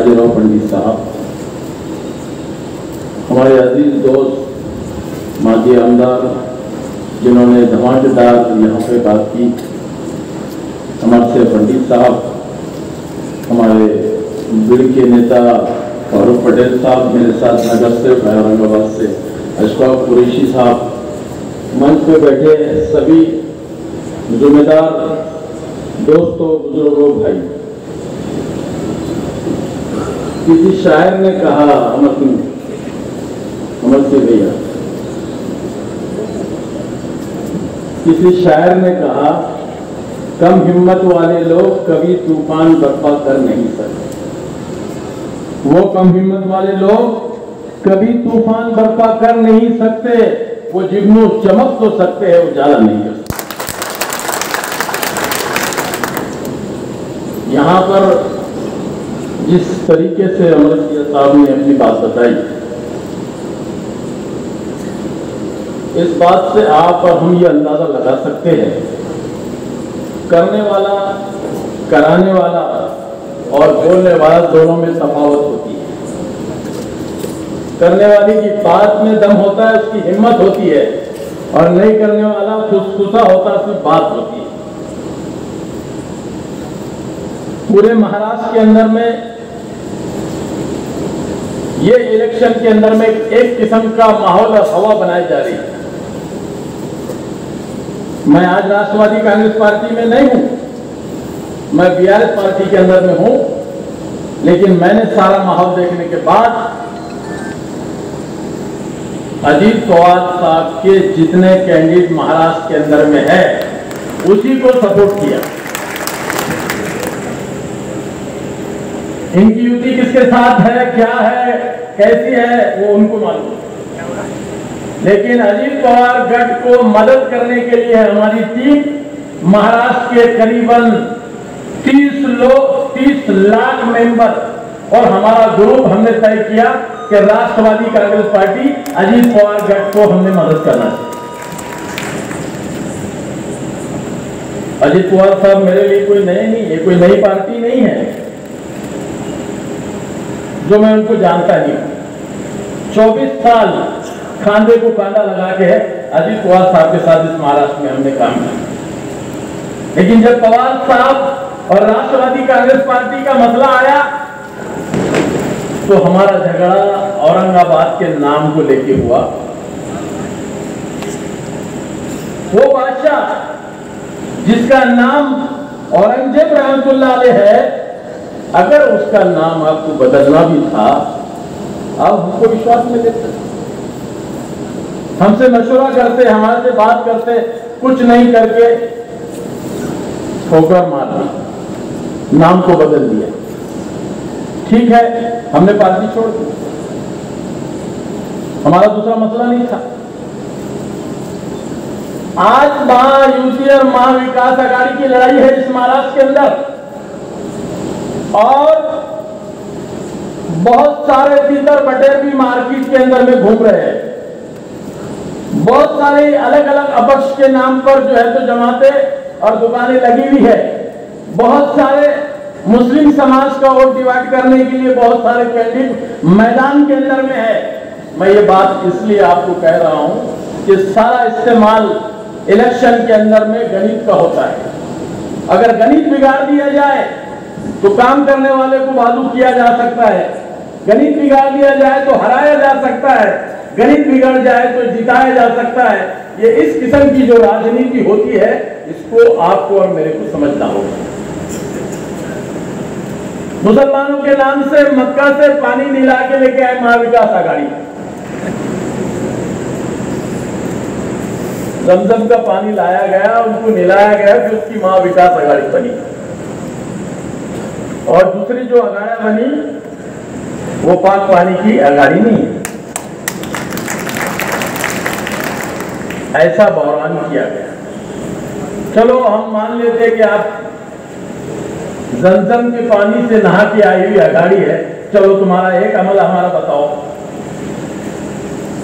बाजीराव पंडित साहब, हमारे अजीज दोस्त माजी आमदार जिन्होंने धमाकेदार यहाँ पे बात की, हमारे पंडित साहब, हमारे बिल के नेता फारूक पटेल साहब, मेरे साथ नगर से औरंगाबाद से अशफाक कुरैशी साहब, मंच पे बैठे सभी जिम्मेदार दोस्तों, बुजुर्गों, भाई। किसी शायर ने कहा, अमर सिंह भैया, किसी शायर ने कहा, कम हिम्मत वाले लोग कभी तूफान बर्पा कर नहीं सकते। वो कम हिम्मत वाले लोग कभी तूफान बर्पा कर नहीं सकते। वो जुगनू चमक तो सकते हैं, उजाला नहीं कर सकते। यहां पर जिस तरीके से अमर सिंह साहब ने अपनी बात बताई, इस बात से आप और हम ये अंदाजा लगा सकते हैं, करने वाला, कराने वाला और बोलने वाला दोनों में तफावत होती है। करने वाले की बात में दम होता है, उसकी हिम्मत होती है, और नहीं करने वाला खुसखुसा होता है, उसकी बात होती है। पूरे महाराष्ट्र के अंदर में ये इलेक्शन के अंदर में एक किस्म का माहौल और हवा बनाई जा रही है। मैं आज राष्ट्रवादी कांग्रेस पार्टी में नहीं हूं, मैं बीआरएस पार्टी के अंदर में हूं, लेकिन मैंने सारा माहौल देखने के बाद अजीत पवार साहब के जितने कैंडिडेट महाराष्ट्र के अंदर में है, उसी को सपोर्ट किया। इनकी युति किसके साथ है, क्या है, कैसी है, वो उनको मालूम। लेकिन अजीत पवार गठ को मदद करने के लिए हमारी टीम महाराष्ट्र के करीबन 30 लाख मेंबर और हमारा ग्रुप, हमने तय किया कि राष्ट्रवादी कांग्रेस पार्टी अजीत पवार गठ को हमने मदद करना चाहिए। अजीत पवार साहब मेरे लिए कोई नए नहीं है, कोई नई पार्टी नहीं है जो मैं उनको जानता नहीं हूं। 24 साल खांधे को कांधा लगा के है अजीत पवार साहब के साथ इस महाराष्ट्र में हमने काम किया। लेकिन जब पवार साहब और राष्ट्रवादी कांग्रेस पार्टी का मसला आया, तो हमारा झगड़ा औरंगाबाद के नाम को लेके हुआ। वो बादशाह जिसका नाम औरंगजेब रहमतुल्लाह अलैह है, अगर उसका नाम आपको बदलना भी था, आप हमको विश्वास में लेते, हमसे मशवरा करते, हमारे से बात करते, कुछ नहीं करके ठोकर मार दी, नाम को बदल दिया। ठीक है, हमने पार्टी छोड़ दी, हमारा दूसरा मसला नहीं था। आज महायुति और महाविकास आघाड़ी की लड़ाई है इस महाराष्ट्र के अंदर, और बहुत सारे तीतर बटेर भी मार्केट के अंदर में घूम रहे हैं। बहुत सारे अलग अलग अपक्ष के नाम पर जो है तो जमातें और दुकानें लगी हुई है। बहुत सारे मुस्लिम समाज का वोट डिवाइड करने के लिए बहुत सारे कैंडिडेट मैदान के अंदर में है। मैं ये बात इसलिए आपको कह रहा हूं कि सारा इस्तेमाल इलेक्शन के अंदर में गणित का होता है। अगर गणित बिगाड़ दिया जाए तो काम करने वाले को भालू किया जा सकता है, गणित बिगाड़ दिया जाए तो हराया जा सकता है, गणित बिगड़ जाए तो जिताया जा सकता है। ये इस किस्म की जो राजनीति होती है, इसको आपको और मेरे को समझना होगा। मुसलमानों के नाम से मक्का से पानी नीला के लेके आए महाविकास आघाड़ी, जमजम का पानी लाया गया, उनको निलाया गया, फिर उसकी महाविकास आघाड़ी बनी। और दूसरी जो आघाड़ी बनी वो पाक पानी की आघाड़ी नहीं है। ऐसा बहरान किया गया। चलो हम मान लेते कि आप जमजम के पानी से नहा के आई हुई आघाड़ी है, चलो तुम्हारा एक अमल हमारा बताओ,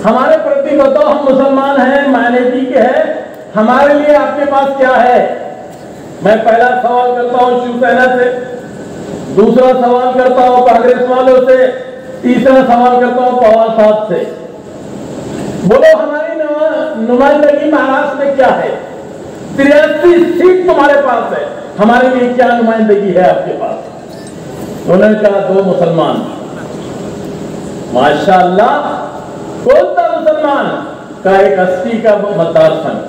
हमारे प्रति बताओ, हम मुसलमान हैं, मायनेजी के हैं, हमारे लिए आपके पास क्या है। मैं पहला सवाल करता हूं शिवसेना से, दूसरा सवाल करता हूं कांग्रेस वालों से, तीसरा सवाल करता हूं पवार साहब से। बोलो हमारी नुमाइंदगी महाराष्ट्र में क्या है? 83 सीट तुम्हारे पास है, हमारे लिए क्या नुमाइंदगी है आपके पास? उन्होंने कहा 2 मुसलमान। माशाअल्लाह, कौन सा मुसलमान? का एक 80 का मतदार संघ,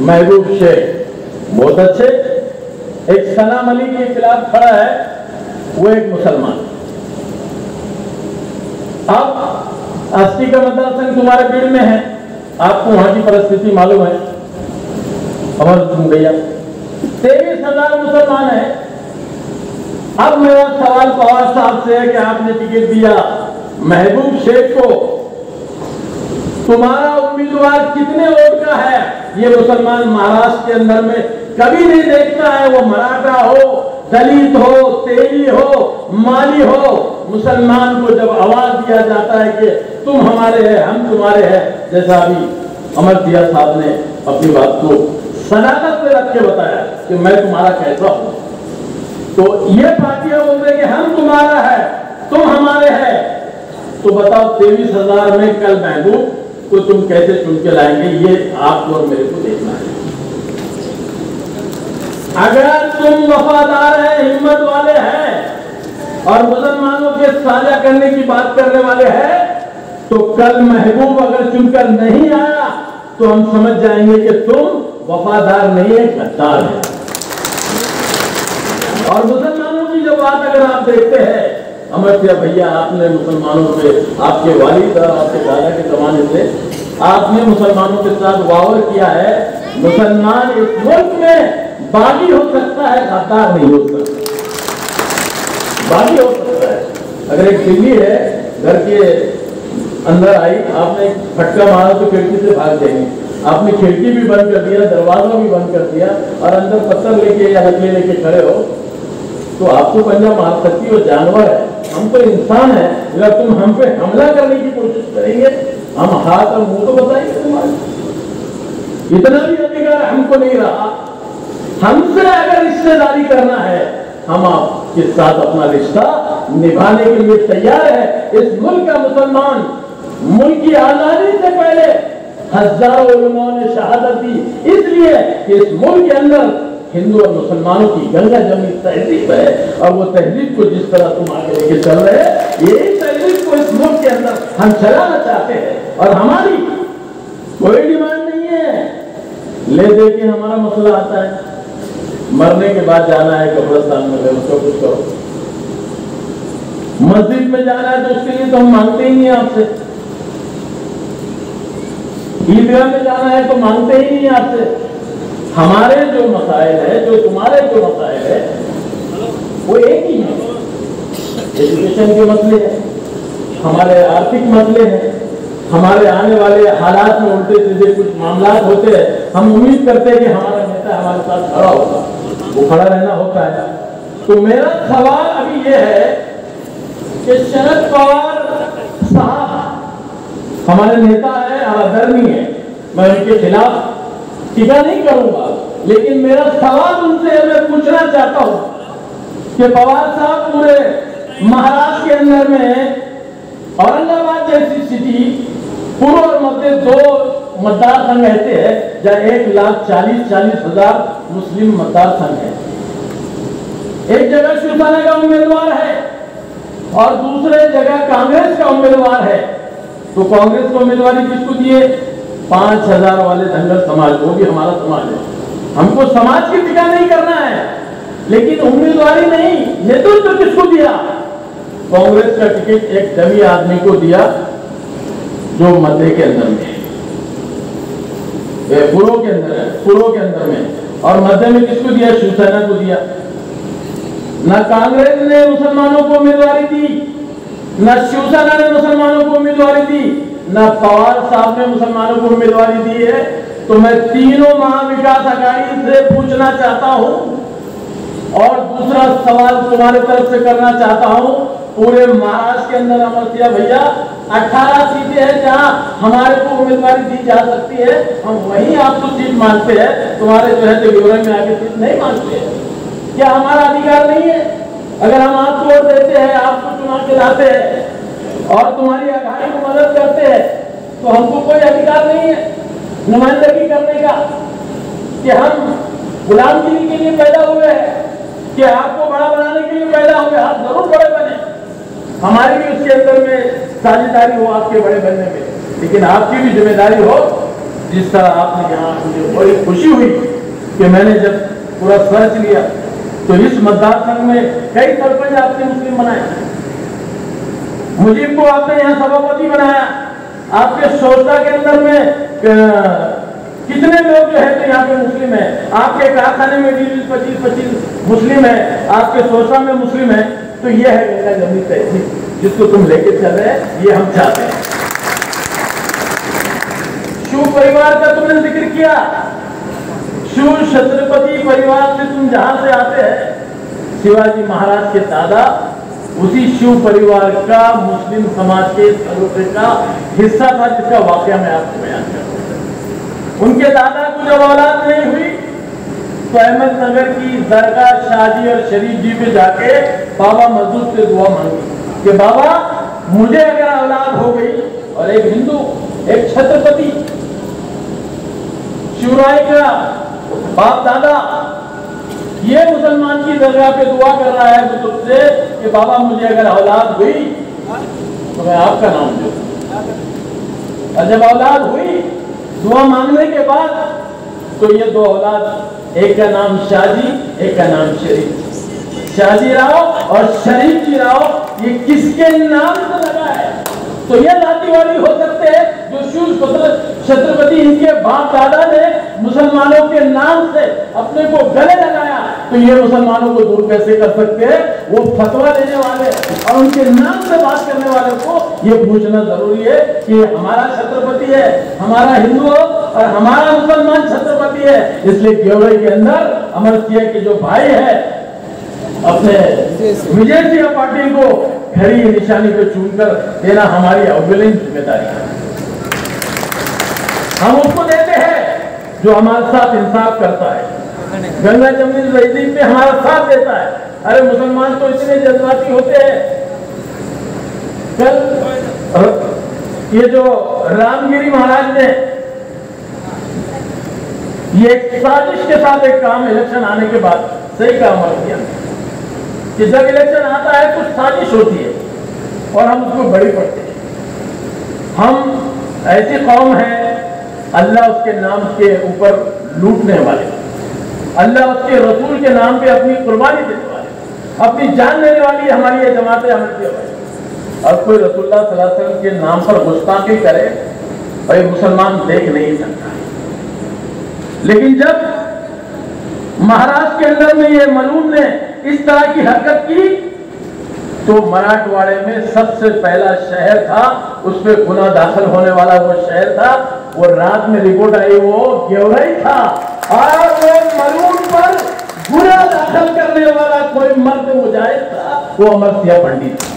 महबूब शेख, बहुत अच्छे। एक सनाम अली के खिलाफ खड़ा है, वो एक मुसलमान। अब 80 का मतदार संघ तुम्हारे बीड़ में है, आपको वहां की परिस्थिति मालूम है। अमर तुम भैया 23,000 मुसलमान है। अब मेरा सवाल पवार साहब से है कि आपने टिकट दिया महबूब शेख को, तुम्हारा उम्मीदवार कितने वोट का है? ये मुसलमान महाराष्ट्र के अंदर में कभी नहीं देखता है, वो मराठा हो, दलित हो, तेली हो, माली हो, मुसलमान को जब आवाज दिया जाता है कि तुम हमारे हैं, हम तुम्हारे हैं, जैसा अभी अमर दिया साहब ने अपनी बात को सदाकत पे रख के बताया कि मैं तुम्हारा कैसा हूं, तो ये पार्टियां बोलते हैं कि हम तुम्हारा है, तुम हमारे हैं। तो बताओ 23,000 में कल महबूब को तुम कैसे चुन के लाएंगे? ये आपको और मेरे को देखना है। अगर तुम वफादार हैं, हिम्मत वाले हैं और मुसलमानों के साझा करने की बात करने वाले हैं, तो कल महबूब अगर चुनकर नहीं आया तो हम समझ जाएंगे कि तुम वफादार नहीं है, गद्दार है। और मुसलमानों की जो बात अगर आप देखते हैं, अमर सिंह भैया, आपने मुसलमानों पे, आपके वालिद और आपके दादा के जमाने से आपने मुसलमानों के साथ वावर किया है। मुसलमान इस मुल्क में बागी हो सकता है, गद्दार नहीं हो सकता। बागी हो सकता है। अगर एक बिल्ली है घर के अंदर आई, आपने फटका मारा तो खिड़की से भाग जाएंगे। आपने खिड़की भी बंद कर दिया, दरवाजा भी बंद कर दिया और अंदर पत्थर लेके या लकड़ी लेके खड़े हो तो आपको पंजा मार सकती हो, जानवर है। हम तो इंसान है, अगर तुम हम पे हमला करने की कोशिश करेंगे, हम हाथ और मुंह तो बताएंगे तुम्हारे। इतना भी अधिकार हमको नहीं रहा। हमसे अगर रिश्तेदारी करना है, हम आपके साथ अपना रिश्ता निभाने के लिए तैयार है। इस मुल्क का मुसलमान मुल्क की आजादी से पहले हजारों उलमाओं ने शहादत दी, इसलिए कि इस मुल्क के अंदर हिंदू और मुसलमानों की गंगा जमनी तहजीब है। और वो तहजीब को जिस तरह तुम आगे लेके चल रहे हैं, यही तहजीब को इस मुल्क के अंदर हम चलाना चाहते हैं। और हमारी कोई डिमांड नहीं है, ले दे के हमारा मसला आता है, मरने के बाद जाना है कब्रिस्तान में, उसको कुछ करो। मस्जिद में जाना है तो उसके लिए तो हम मांगते ही नहीं आपसे। ईदगाह में जाना है तो मांगते ही नहीं आपसे। हमारे जो मसाइल है, जो तुम्हारे जो मसाइल है, वो एक ही है। एजुकेशन के मसले हैं, हमारे आर्थिक मसले हैं, हमारे आने वाले हालात में उल्टे सीधे कुछ मामला होते हैं। हम उम्मीद करते हैं कि हमारा नेता हमारे साथ खड़ा होगा, वो खड़ा रहना होता है। तो मेरा सवाल अभी ये है कि शरद पवार साहब हमारे नेता है, आदरणीय है, मैं उनके खिलाफ टीका नहीं करूंगा, लेकिन मेरा सवाल उनसे मैं पूछना चाहता हूं कि पवार साहब पूरे महाराष्ट्र के अंदर में औरंगाबाद जैसी सिटी, पूर्व और मध्य 2 मतदार संघ रहते हैं जहां 1,40,000 मुस्लिम मतदार संघ है। एक जगह शिवसेना का उम्मीदवार है और दूसरे जगह कांग्रेस का उम्मीदवार है। तो कांग्रेस को उम्मीदवारी किसको दिए? 5,000 वाले धनगर समाज, वो भी हमारा समाज है। हमको समाज की टीका नहीं करना है, लेकिन उम्मीदवारी नहीं, नेतृत्व किसको दिया? कांग्रेस का टिकट एक डमी आदमी को दिया जो मध्य के अंदर में है, पूर्व के अंदर है, पूर्व के अंदर में। और मध्य में किसको दिया? शिवसेना को दिया। न कांग्रेस ने मुसलमानों को उम्मीदवारी दी, न शिवसेना ने मुसलमानों को उम्मीदवारी दी, न पवार साहब ने मुसलमानों को उम्मीदवारी दी है। तो मैं तीनों महाविकास अघाड़ी से पूछना चाहता हूं और दूसरा सवाल तुम्हारे तरफ से करना चाहता हूं। पूरे महाराष्ट्र के अंदर अमर सिंह भैया 18 सीटें हैं जहां हमारे को उम्मीदवारी दी जा सकती है, हम वहीं आपको सीट मांगते हैं, तुम्हारे जो है विवरण में आगे सीट नहीं मांगते हैं। क्या हमारा अधिकार नहीं है? अगर हम हाथ तोड़ देते हैं, आपको चुना के लाते हैं और तुम्हारी अघाड़ी को मदद करते हैं, तो हमको कोई अधिकार नहीं है नुमाइंदगी करने का कि हम गुलामगिरी के लिए पैदा हुए हैं, कि आपको बड़ा बनाने के लिए पैदा हुए। आप जरूर बड़े बने, हमारी भी उसके अंदर में साझेदारी हो आपके बड़े बनने में, लेकिन आपकी भी जिम्मेदारी हो। जिस तरह आपने यहाँ, मुझे बड़ी खुशी हुई कि मैंने जब पूरा सर्च लिया तो इस मतदार संघ में कई सरपंच आपने मुस्लिम बनाए, मुझे को आपने यहाँ सभापति बनाया, आपके सोचता के अंदर में कितने लोग जो है तो यहाँ पे मुस्लिम है, आपके कारखाने में भी 25 मुस्लिम है, आपके सोचता में मुस्लिम है। तो ये है गंगा जमुनी तहसील जिसको तुम लेके चल रहे हैं, ये हम चाहते हैं। शिव परिवार का तुमने जिक्र किया, शिव छत्रपति परिवार से तुम जहां से आते हैं, शिवाजी महाराज के दादा उसी शिव परिवार का मुस्लिम समाज के सदस्य का हिस्सा था, जिसका वाकया मैं आपको बयान करूं। उनके दादा को जब औलाद नहीं हुई तो अहमदनगर की दरगाह शादी और शरीफ जी पे जाके बाबा मजदूर से दुआ मांगी कि बाबा मुझे अगर औलाद हो गई, और एक हिंदू, एक छत्रपति शिवराय का बाप दादा ये मुसलमान की दरगाह पे दुआ कर रहा है बुजुर्ग से कि बाबा मुझे अगर औलाद हुई तो मैं आपका नाम दूं। और जब औलाद हुई दुआ मांगने के बाद तो ये दो औलाद, एक का नाम शाहजी, एक का नाम शरीफ। शाहजी राव और शरीफ जी राव, ये किसके नाम से लगा है? तो ये जातिवादी हो सकते हैं जो शिव छत्रपति इनके बाप दादा ने मुसलमानों के नाम से अपने को गले लगाया, तो ये मुसलमानों को दूर कैसे कर सकते हैं? वो फतवा देने वाले और उनके नाम से बात करने वाले को ये पूछना जरूरी है कि हमारा छत्रपति है, हमारा हिंदू और हमारा मुसलमान छत्रपति है। इसलिए केवड़ई के अंदर अमर सिंह के जो भाई है अपने विजय सिंह पाटिल को खरी निशानी पे चुनकर देना हमारी अव्वलीन जिम्मेदारी है। हम उसको देते हैं जो हमारे साथ इंसाफ करता है, गंगा जमुनी तहसील पे हमारा साथ देता है। अरे मुसलमान तो इतने जज्बाती होते हैं। कल ये जो रामगिरी महाराज ने ये साजिश के साथ एक काम इलेक्शन आने के बाद सही काम किया कि जब इलेक्शन आता है कुछ साजिश होती है और हम उसको बड़ी पड़ते हैं। हम ऐसी कौम है, अल्लाह उसके नाम के ऊपर लूटने वाले, अल्लाह उसके रसूल के नाम पे अपनी कुर्बानी देने वाले, अपनी जान देने वाली हमारी ये जमात अहमदिया है। और कोई रसूलुल्लाह सल्लल्लाहु अलैहि वसल्लम के नाम पर गुस्ताखी करे और ये मुसलमान देख नहीं सकता। लेकिन जब महाराष्ट्र के अंदर में ये मलूम ने इस तरह की हरकत की तो मराठवाड़े में सबसे पहला शहर था, उस पर गुना दाखिल होने वाला वो शहर था, वो रात में रिपोर्ट आई वो केवड़ई था। और वो मलूम पर गुना दाखिल करने वाला कोई मर्द मुजाहिद था, वो अमर सिंह पंडित था।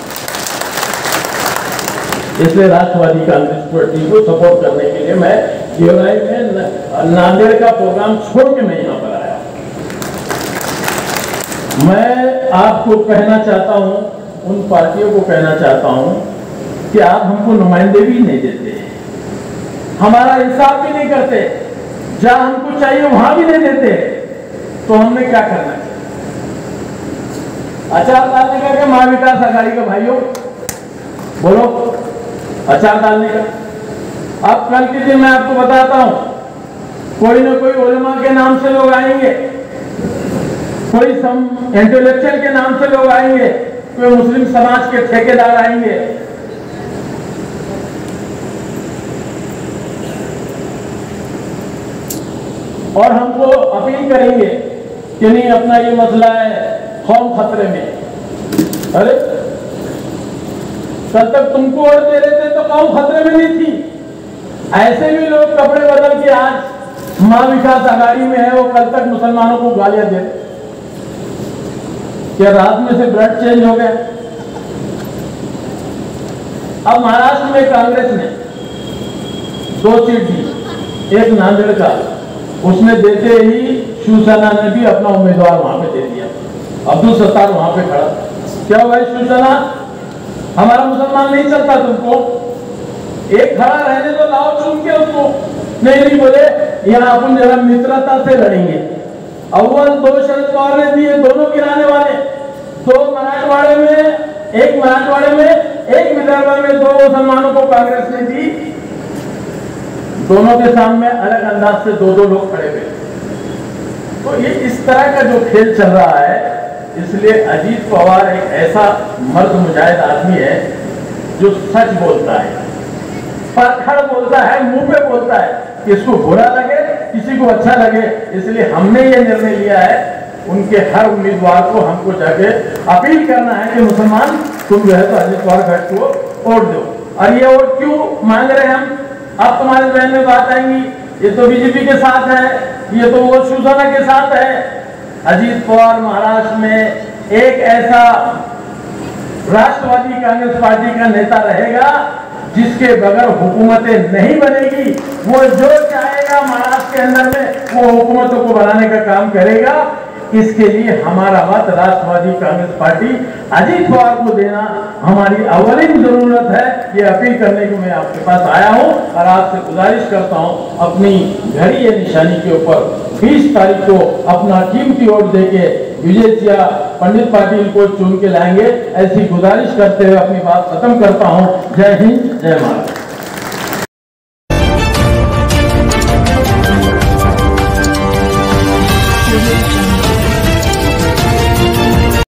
इसलिए राष्ट्रवादी कांग्रेस पार्टी को सपोर्ट करने के लिए मैं केवड़ई में नांदेड़ का प्रोग्राम छोड़ के मैं यहाँ पर आया। मैं आपको कहना चाहता हूँ, उन पार्टियों को कहना चाहता हूँ कि आप हमको नुमाइंदे भी नहीं देते, हमारा इंसाफ भी नहीं करते, जहां हमको चाहिए वहां भी नहीं देते, तो हमने क्या करना चाहिए? अचार डालने का क्या महा विकास आघाड़ी का भाइयों बोलो, अचार डालने का। अब कल के दिन मैं आपको बताता हूं, कोई ना कोई उलमा के नाम से लोग आएंगे, कोई इंटेलेक्चुअल के नाम से लोग आएंगे, कोई मुस्लिम समाज के ठेकेदार आएंगे। और हमको अपील करेंगे कि नहीं अपना ये मसला है, कौम खतरे में। अरे तब तक तुमको वोट दे रहे थे तो कौम खतरे में नहीं थी। ऐसे भी लोग कपड़े बदल के आज महा विकास आघाड़ी में है, वो कल तक मुसलमानों को गालियां देते। क्या रात में से ब्लड चेंज हो गया? अब महाराष्ट्र में कांग्रेस ने 2 सीट दी, एक नांदेड़ का, उसने देते ही शिवसेना ने भी अपना उम्मीदवार वहां पे दे दिया। अब्दुल सत्तार वहां पे खड़ा था। क्या भाई शिवसेना, हमारा मुसलमान नहीं चलता तुमको? एक खड़ा रहने तो लाओ चुन के उसको। नहीं बोले यहाँ अपन जरा मित्रता से लड़ेंगे। अव्वल 2 शरद पवार ने दिए, दोनों गिराने वाले। 2 मराठवाड़े में, एक मराठवाड़े में, एक विदर्भ में 2 मुसलमानों को कांग्रेस ने दी। दोनों के सामने अलग अंदाज से 2-2 लोग खड़े हुए। तो ये इस तरह का जो खेल चल रहा है, इसलिए अजीत पवार एक ऐसा मर्द मुजाहिद आदमी है जो सच बोलता है, परखड़ बोलता है, मुंह पे बोलता है। किसको बुरा लगे, किसी को अच्छा लगे, इसलिए हमने ये निर्णय लिया है उनके हर उम्मीदवार को हमको जाके अपील करना है कि मुसलमान तुम जो है तो अजीत पवार गठ को वोट दो। और ये वोट क्यों मांग रहे हैं हम? अब तुम्हारे बहन में बात आएंगी, ये तो बीजेपी के साथ है, ये तो वो शिवसेना के साथ है। अजीत पवार महाराष्ट्र में एक ऐसा राष्ट्रवादी कांग्रेस पार्टी का नेता रहेगा जिसके बगैर हुकूमतें नहीं बनेगी। वो जो चाहेगा महाराष्ट्र के अंदर में वो हुकूमतों को बनाने का काम करेगा। इसके लिए हमारा मत राष्ट्रवादी कांग्रेस पार्टी अजीत पवार को देना हमारी अवलिन जरूरत है। ये अपील करने को मैं आपके पास आया हूं और आपसे गुजारिश करता हूं अपनी घड़ी ये निशानी के ऊपर 20 तारीख को अपना कीमती वोट देके विजय सिंह पंडित पाटिल को चुन के लाएंगे। ऐसी गुजारिश करते हुए अपनी बात खत्म करता हूं। जय हिंद, जय महाराष्ट्र।